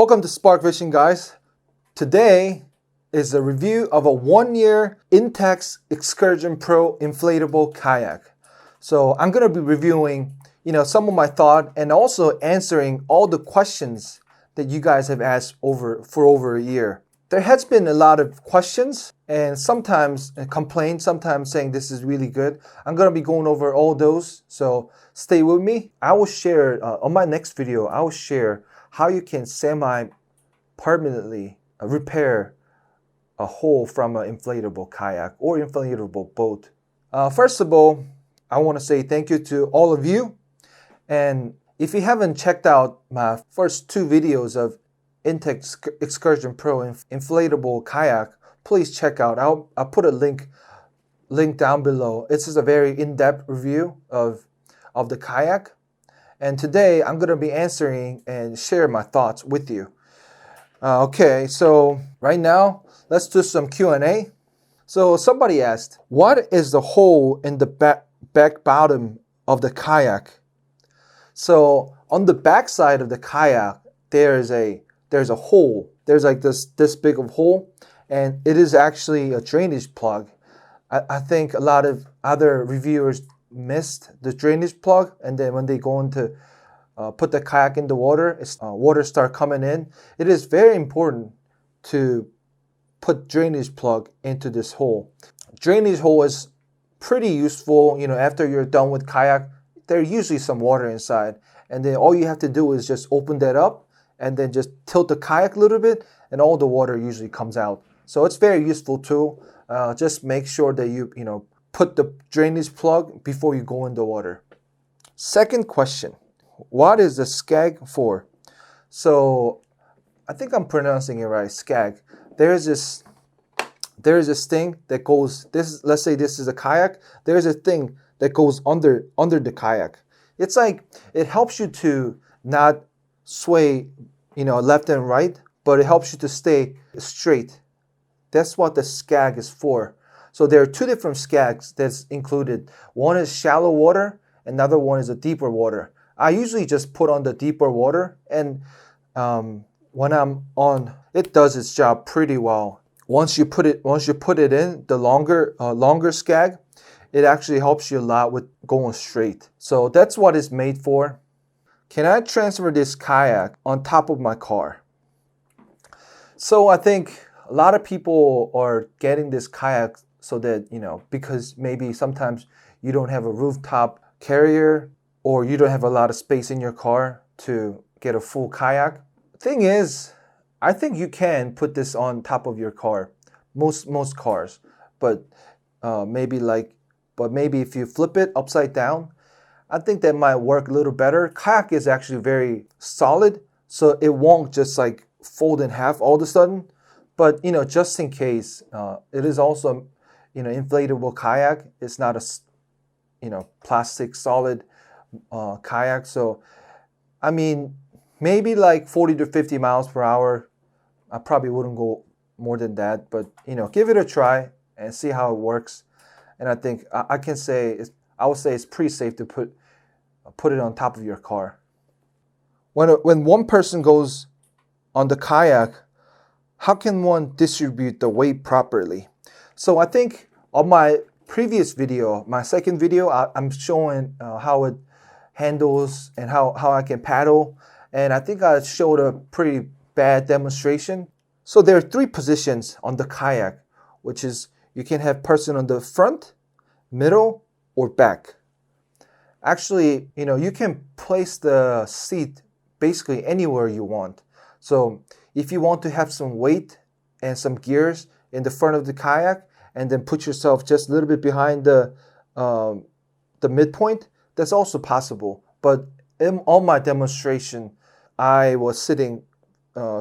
Welcome to Spark Fishing, guys. Today is a review of a 1-year Intex Excursion Pro Inflatable Kayak. So I'm going to be reviewing, some of my thought and also answering all the questions that you guys have asked for over a year. There has been a lot of questions and sometimes complaints, sometimes saying this is really good. I'm going to be going over all those, so stay with me. I will share, on my next video, I will share how you can semi-permanently repair a hole from an inflatable kayak or inflatable boat. First of all, I want to say thank you to all of you. And if you haven't checked out my first 2 videos of Intex Excursion Pro Inflatable Kayak, please check out. I'll put a link down below. This is a very in-depth review of the kayak. And today I'm going to be answering and share my thoughts with you. Okay, so right now let's do some Q&A. So somebody asked, what is the hole in the back bottom of the kayak? So on the back side of the kayak, there's a hole. There's like this big of hole, and it is actually a drainage plug. I think a lot of other reviewers missed the drainage plug, and then when they go into put the kayak in the water, water start coming in. It is very important to put drainage plug into this hole. Drainage hole is pretty useful. After you're done with kayak, there's usually some water inside, and then all you have to do is just open that up and then just tilt the kayak a little bit, and all the water usually comes out. So it's very useful tool. Just make sure that you put the drainage plug before you go in the water. Second question, what is the Scag for? So I think I'm pronouncing it right, Scag. There is this thing that goes, let's say this is a kayak, there's a thing that goes under the kayak. It's like, it helps you to not sway, left and right, but it helps you to stay straight. That's what the Scag is for. So there are 2 different Scags that's included. One is shallow water, another one is a deeper water. I usually just put on the deeper water, and when I'm on, it does its job pretty well. Once you put it in, the longer Scag, it actually helps you a lot with going straight. So that's what it's made for. Can I transfer this kayak on top of my car? So I think a lot of people are getting this kayak so that, because maybe sometimes you don't have a rooftop carrier or you don't have a lot of space in your car to get a full kayak. Thing is, I think you can put this on top of your car, most cars, but maybe if you flip it upside down, I think that might work a little better. Kayak is actually very solid, so it won't just like fold in half all of a sudden. But just in case, it is also inflatable kayak. It's not a plastic solid kayak. So I mean, maybe like 40 to 50 miles per hour. I probably wouldn't go more than that, but give it a try and see how it works. And I think I would say it's pretty safe to put it on top of your car. When one person goes on the kayak, how can one distribute the weight properly? So I think on my previous video, my second video, I'm showing how it handles and how I can paddle. And I think I showed a pretty bad demonstration. So there are 3 positions on the kayak, which is you can have person on the front, middle, or back. Actually, you can place the seat basically anywhere you want. So if you want to have some weight and some gears in the front of the kayak and then put yourself just a little bit behind the midpoint, that's also possible. But on my demonstration, I was sitting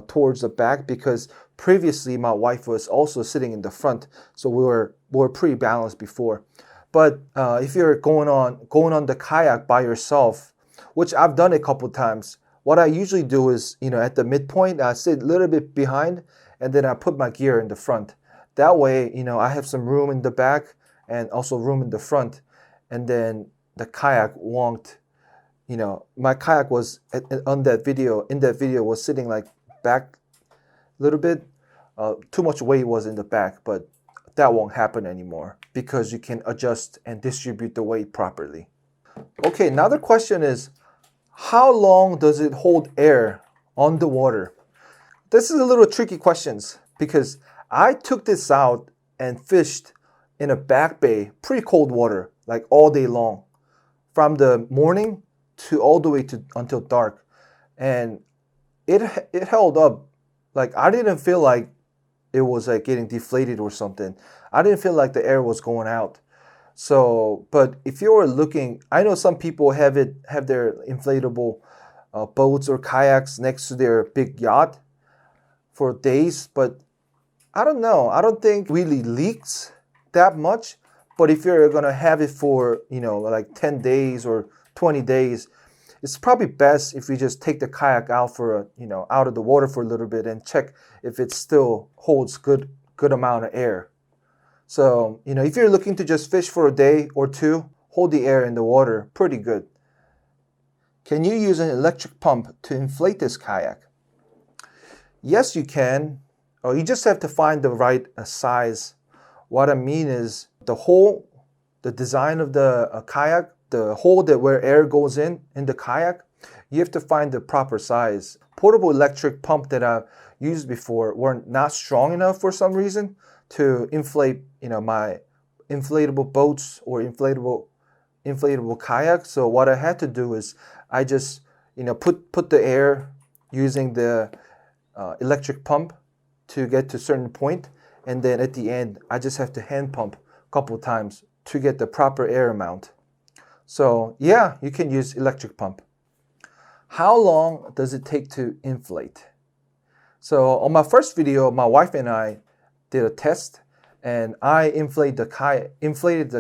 towards the back because previously my wife was also sitting in the front. So we were pretty balanced before. But if you're going on the kayak by yourself, which I've done a couple times, what I usually do is, at the midpoint, I sit a little bit behind, and then I put my gear in the front. That way, I have some room in the back and also room in the front, and then the kayak won't, my kayak was in that video was sitting like back a little bit. Too much weight was in the back, but that won't happen anymore because you can adjust and distribute the weight properly. Okay, another question is, how long does it hold air on the water? This is a little tricky questions because I took this out and fished in a back bay, pretty cold water, like all day long, from the morning to all the way to until dark, and it held up. Like I didn't feel like it was like getting deflated or something. I didn't feel like the air was going out. So, but if you're looking, I know some people have their inflatable boats or kayaks next to their big yacht for days, but I don't know. I don't think it really leaks that much. But if you're gonna have it for, like 10 days or 20 days, it's probably best if you just take the kayak out for out of the water for a little bit and check if it still holds good amount of air. So, if you're looking to just fish for a day or two, hold the air in the water pretty good. Can you use an electric pump to inflate this kayak? Yes, you can. You just have to find the right size. What I mean is the hole, the design of the kayak, the hole where air goes in the kayak, you have to find the proper size. Portable electric pump that I've used before were not strong enough for some reason to inflate, my inflatable boats or inflatable kayak. So what I had to do is I just, put the air using the electric pump to get to a certain point, and then at the end I just have to hand pump a couple of times to get the proper air amount. So yeah, you can use electric pump. How long does it take to inflate? So on my first video, my wife and I did a test, and I inflated the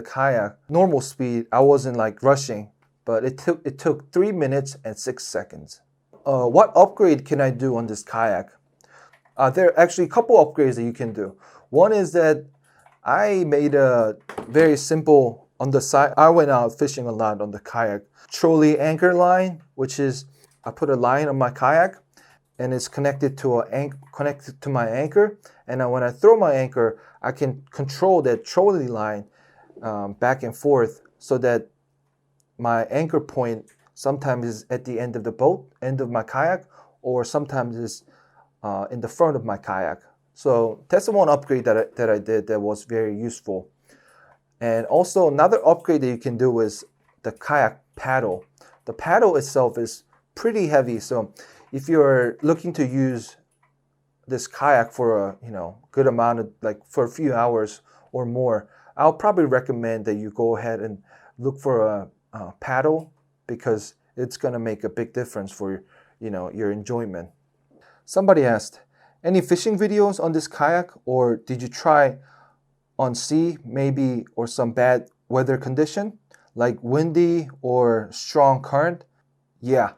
kayak normal speed. I wasn't like rushing, but it took 3 minutes and 6 seconds. What upgrade can I do on this kayak? There are actually a couple upgrades that you can do. One is that I made a very simple on the side. I went out fishing a lot on the kayak. Trolley anchor line, which is I put a line on my kayak and it's connected to my anchor. And when I throw my anchor, I can control that trolley line back and forth so that my anchor point sometimes is at the end of the boat, end of my kayak, or sometimes is in the front of my kayak. So that's the one upgrade that I did that was very useful. And also another upgrade that you can do is the kayak paddle. The paddle itself is pretty heavy, so if you're looking to use this kayak for a good amount of, like, for a few hours or more, I'll probably recommend that you go ahead and look for a paddle, because it's going to make a big difference for your enjoyment. Somebody asked, any fishing videos on this kayak, or did you try on sea maybe, or some bad weather condition like windy or strong current? Yeah.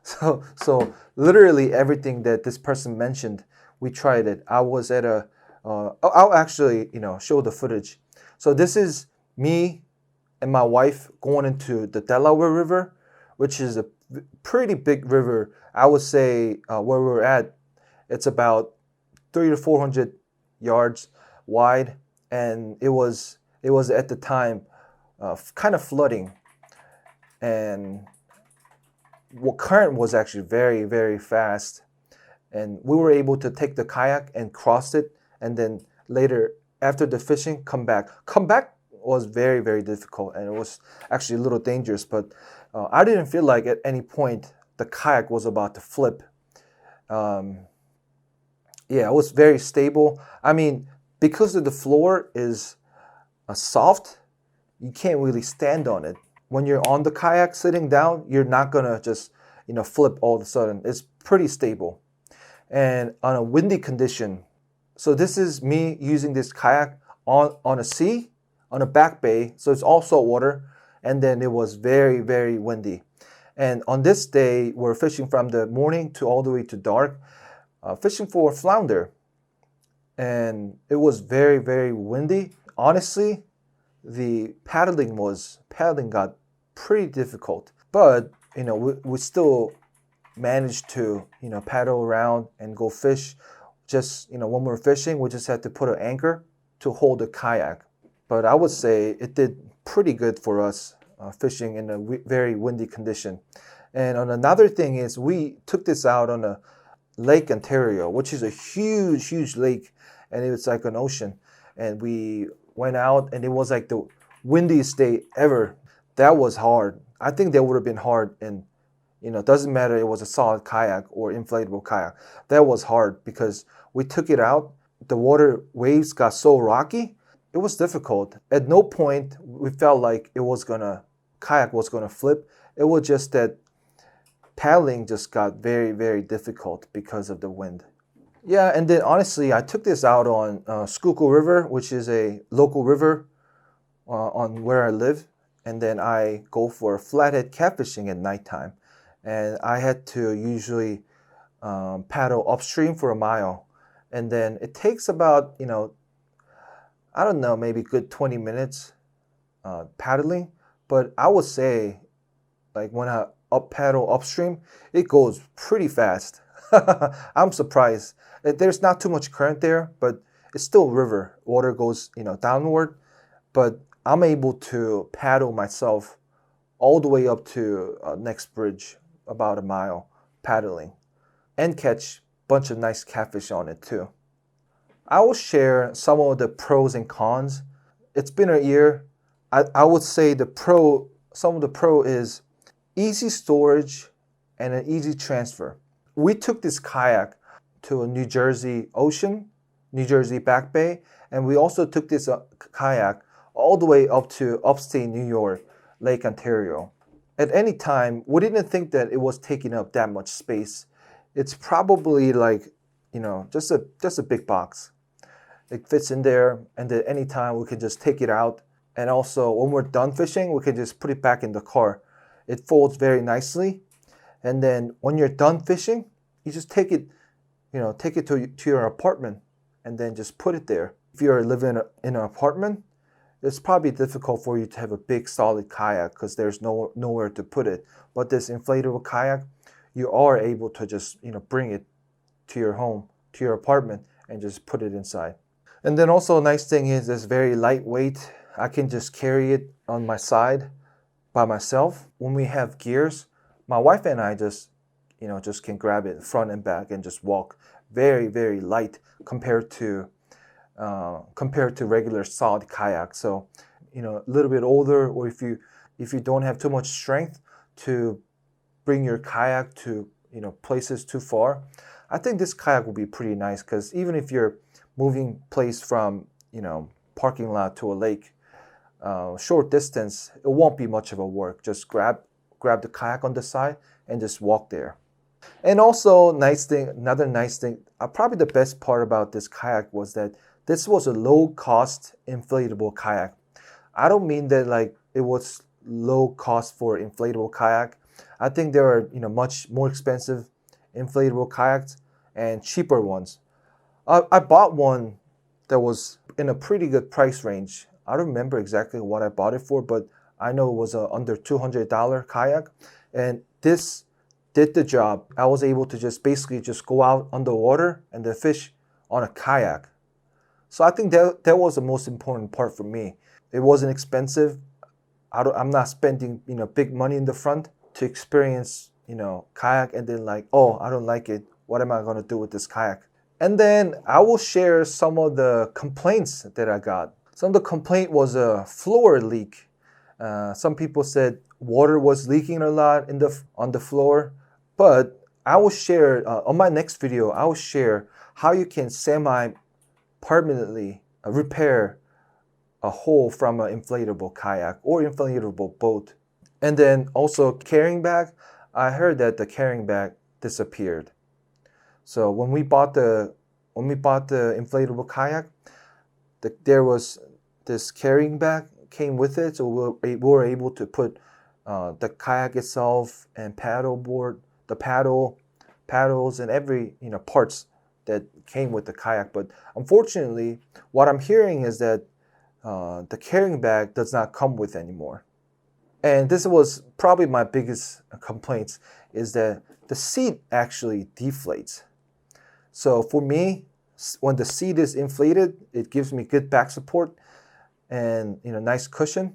So literally everything that this person mentioned, we tried it. I was at I'll actually show the footage. So this is me and my wife going into the Delaware River, which is a pretty big river. I would say where we're at, it's about 300 to 400 yards wide, and it was at the time kind of flooding, and current was actually very, very fast, and we were able to take the kayak and cross it, and then later after the fishing come back was very, very difficult, and it was actually a little dangerous, but I didn't feel like at any point the kayak was about to flip. Yeah, it was very stable. I mean, because the floor is soft, you can't really stand on it. When you're on the kayak sitting down, you're not gonna just flip all of a sudden. It's pretty stable. And on a windy condition, so this is me using this kayak on a sea, on a back bay, so it's all salt water, and then it was very, very windy. And on this day, we're fishing from the morning to all the way to dark, fishing for flounder, and it was very, very windy. Honestly, the paddling got pretty difficult, but we still managed to, paddle around and go fish. Just, when we're fishing, we just had to put an anchor to hold the kayak. But I would say it did pretty good for us fishing in a very windy condition. And on another thing is we took this out on a Lake Ontario, which is a huge, huge lake, and it was like an ocean. And we went out, and it was like the windiest day ever. That was hard. I think that would have been hard, and it doesn't matter it was a solid kayak or inflatable kayak. That was hard because we took it out. The water waves got so rocky. It was difficult. At no point we felt like kayak was gonna flip. It was just that paddling just got very, very difficult because of the wind. Yeah, and then honestly, I took this out on Schuylkill River, which is a local river on where I live. And then I go for flathead catfishing at nighttime. And I had to usually paddle upstream for a mile. And then it takes about, I don't know, maybe good 20 minutes paddling. But I would say, like when I paddle upstream, it goes pretty fast. I'm surprised. There's not too much current there, but it's still river. Water goes, downward. But I'm able to paddle myself all the way up to next bridge, about a mile paddling, and catch a bunch of nice catfish on it too. I will share some of the pros and cons. It's been a year. I would say some of the pro is easy storage and an easy transfer. We took this kayak to a New Jersey Back Bay, and we also took this kayak all the way up to upstate New York, Lake Ontario. At any time, we didn't think that it was taking up that much space. It's probably like, just a big box. It fits in there, and at any time we can just take it out. And also, when we're done fishing, we can just put it back in the car. It folds very nicely. And then when you're done fishing, you just take it to your apartment and then just put it there. If you're living in an apartment, it's probably difficult for you to have a big solid kayak because there's nowhere to put it. But this inflatable kayak, you are able to just bring it to your home, to your apartment, and just put it inside. And then also a nice thing is it's very lightweight. I can just carry it on my side by myself. When we have gears, my wife and I just can grab it front and back and just walk. Very, very light compared to regular solid kayak. So, a little bit older, or if you don't have too much strength to bring your kayak to places too far, I think this kayak will be pretty nice because even if you're moving place from parking lot to a lake, short distance, it won't be much of a work. Just grab the kayak on the side and just walk there. And also, another nice thing, probably the best part about this kayak was that this was a low-cost inflatable kayak. I don't mean that like it was low cost for inflatable kayak. I think there are much more expensive inflatable kayaks and cheaper ones. I bought one that was in a pretty good price range. I don't remember exactly what I bought it for, but I know it was under $200 kayak, and this did the job. I was able to just basically go out underwater and then fish on a kayak. So I think that was the most important part for me. It wasn't expensive. I'm not spending big money in the front to experience kayak and then like, oh, I don't like it. What am I gonna do with this kayak? And then I will share some of the complaints that I got. Some of the complaint was a floor leak. Some people said water was leaking a lot on the floor. But I will share, on my next video, I will share how you can semi-permanently repair a hole from an inflatable kayak or inflatable boat. And then also carrying bag, I heard that the carrying bag disappeared. So when we bought the inflatable kayak, there was this carrying bag came with it, so we were able to put the kayak itself and paddleboard, the paddles and every parts that came with the kayak. But unfortunately, what I'm hearing is that the carrying bag does not come with anymore. And this was probably my biggest complaints, is that the seat actually deflates. So for me, when the seat is inflated, it gives me good back support and nice cushion.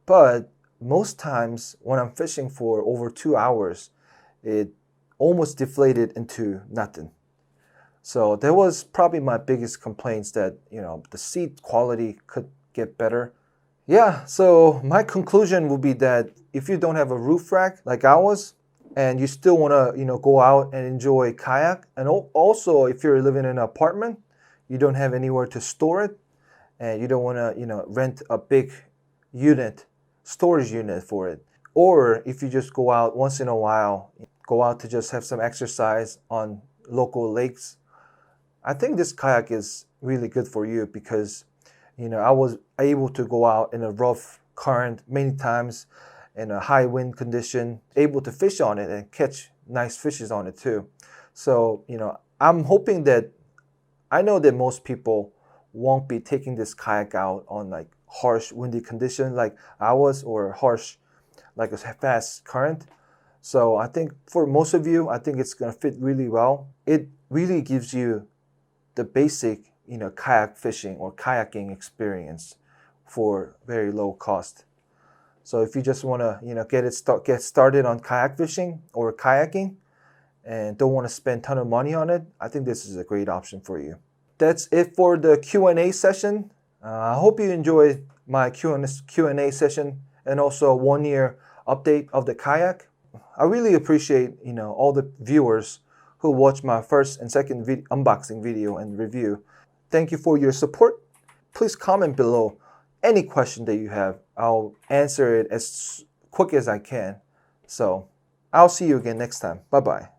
But most times when I'm fishing for over 2 hours, it almost deflated into nothing. So that was probably my biggest complaints, that the seat quality could get better. Yeah, so my conclusion would be that if you don't have a roof rack like I was, and you still want to go out and enjoy kayak, and also if you're living in an apartment, you don't have anywhere to store it, and you don't want to rent a big storage unit for it, or if you just go out once in a while, go out to just have some exercise on local lakes, I think this kayak is really good for you, because I was able to go out in a rough current many times in a high wind condition, able to fish on it and catch nice fishes on it too. So I'm hoping that, I know that most people won't be taking this kayak out on like harsh windy condition like I was, or harsh like a fast current. So I think for most of you, I think it's going to fit really well. It really gives you the basic kayak fishing or kayaking experience for very low cost. So if you just want to get started on kayak fishing or kayaking and don't want to spend a ton of money on it, I think this is a great option for you. That's it for the Q&A session. I hope you enjoyed my Q&A session, and also a 1-year update of the kayak. I really appreciate all the viewers who watched my first and second unboxing video and review. Thank you for your support. Please comment below any question that you have. I'll answer it as quick as I can. So I'll see you again next time. Bye-bye.